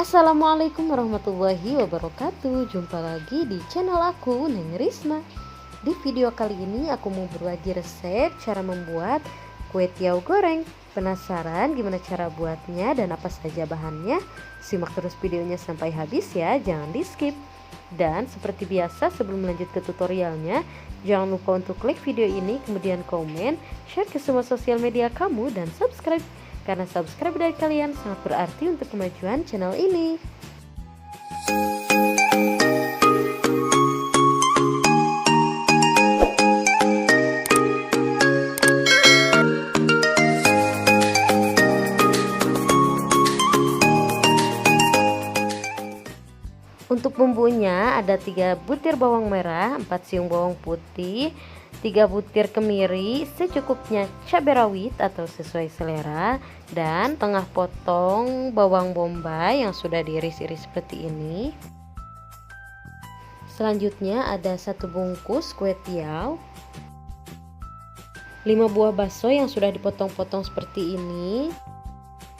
Assalamualaikum warahmatullahi wabarakatuh. Jumpa lagi di channel aku, Neng Risma. Di video kali ini aku mau berbagi resep cara membuat kue tiaw goreng. Penasaran gimana cara buatnya dan apa saja bahannya? Simak terus videonya sampai habis ya, jangan di skip. Dan seperti biasa sebelum lanjut ke tutorialnya, jangan lupa untuk klik video ini, kemudian komen, share ke semua sosial media kamu, dan subscribe. Karena subscribe dari kalian sangat berarti untuk kemajuan channel ini. Untuk bumbunya ada 3 butir bawang merah, 4 siung bawang putih, 3 butir kemiri, secukupnya cabai rawit atau sesuai selera, dan tengah potong bawang bombay yang sudah diiris-iris seperti ini. Selanjutnya ada 1 bungkus kue tiaw, 5 buah bakso yang sudah dipotong-potong seperti ini.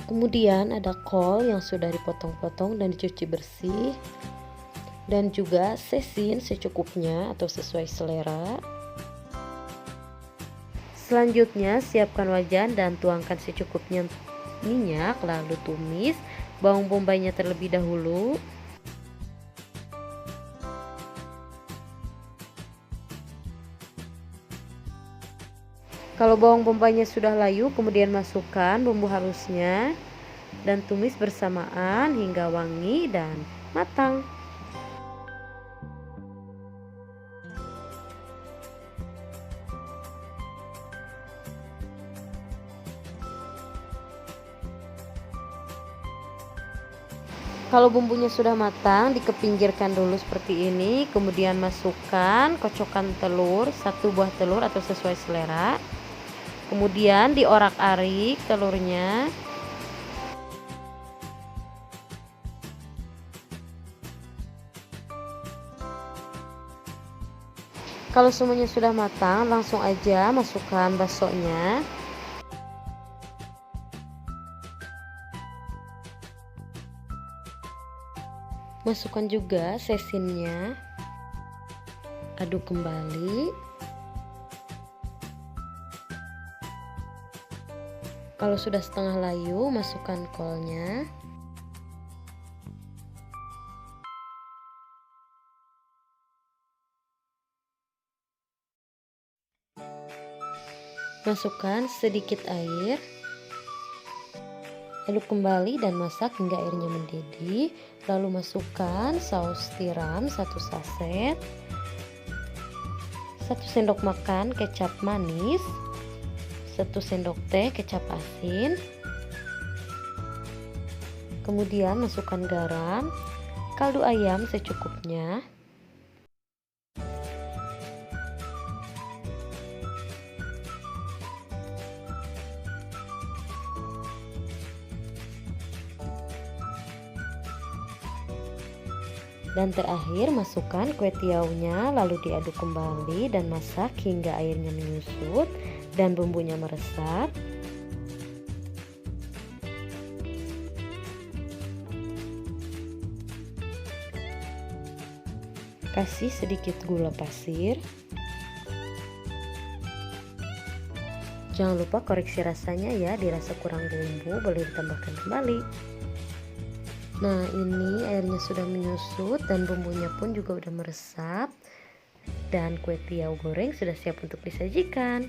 Kemudian ada kol yang sudah dipotong-potong dan dicuci bersih, dan juga sesin secukupnya atau sesuai selera. Selanjutnya siapkan wajan dan tuangkan secukupnya minyak, lalu tumis bawang bombaynya terlebih dahulu. Kalau bawang bombaynya sudah layu, kemudian masukkan bumbu halusnya dan tumis bersamaan hingga wangi dan matang. Kalau bumbunya sudah matang, dikepinggirkan dulu seperti ini. Kemudian masukkan kocokan telur, 1 buah telur atau sesuai selera. Kemudian diorak-arik telurnya. Kalau semuanya sudah matang, langsung aja masukkan baksonya. Masukkan juga sesinnya, aduk kembali. Kalau sudah setengah layu, masukkan kolnya. Masukkan sedikit air. Aduk kembali dan masak hingga airnya mendidih. Lalu masukkan saus tiram 1 saset, 1 sendok makan kecap manis, 1 sendok teh kecap asin. Kemudian masukkan garam, kaldu ayam secukupnya. Dan terakhir masukkan kue tiawnya, lalu diaduk kembali dan masak hingga airnya menyusut dan bumbunya meresap. Kasih sedikit gula pasir. Jangan lupa koreksi rasanya ya, dirasa kurang bumbu boleh ditambahkan kembali. Nah, ini airnya sudah menyusut dan bumbunya pun juga udah meresap, dan kue tiaw goreng sudah siap untuk disajikan.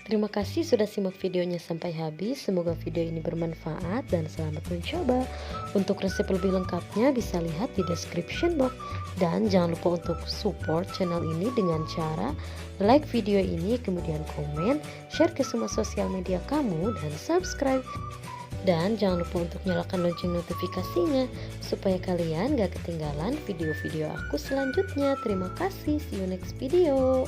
Terima kasih sudah simak videonya sampai habis. Semoga video ini bermanfaat dan selamat mencoba. Untuk resep lebih lengkapnya bisa lihat di description box. Dan jangan lupa untuk support channel ini dengan cara like video ini, kemudian komen, share ke semua sosial media kamu, dan subscribe. Dan jangan lupa untuk nyalakan lonceng notifikasinya supaya kalian gak ketinggalan video-video aku selanjutnya. Terima kasih, see you next video.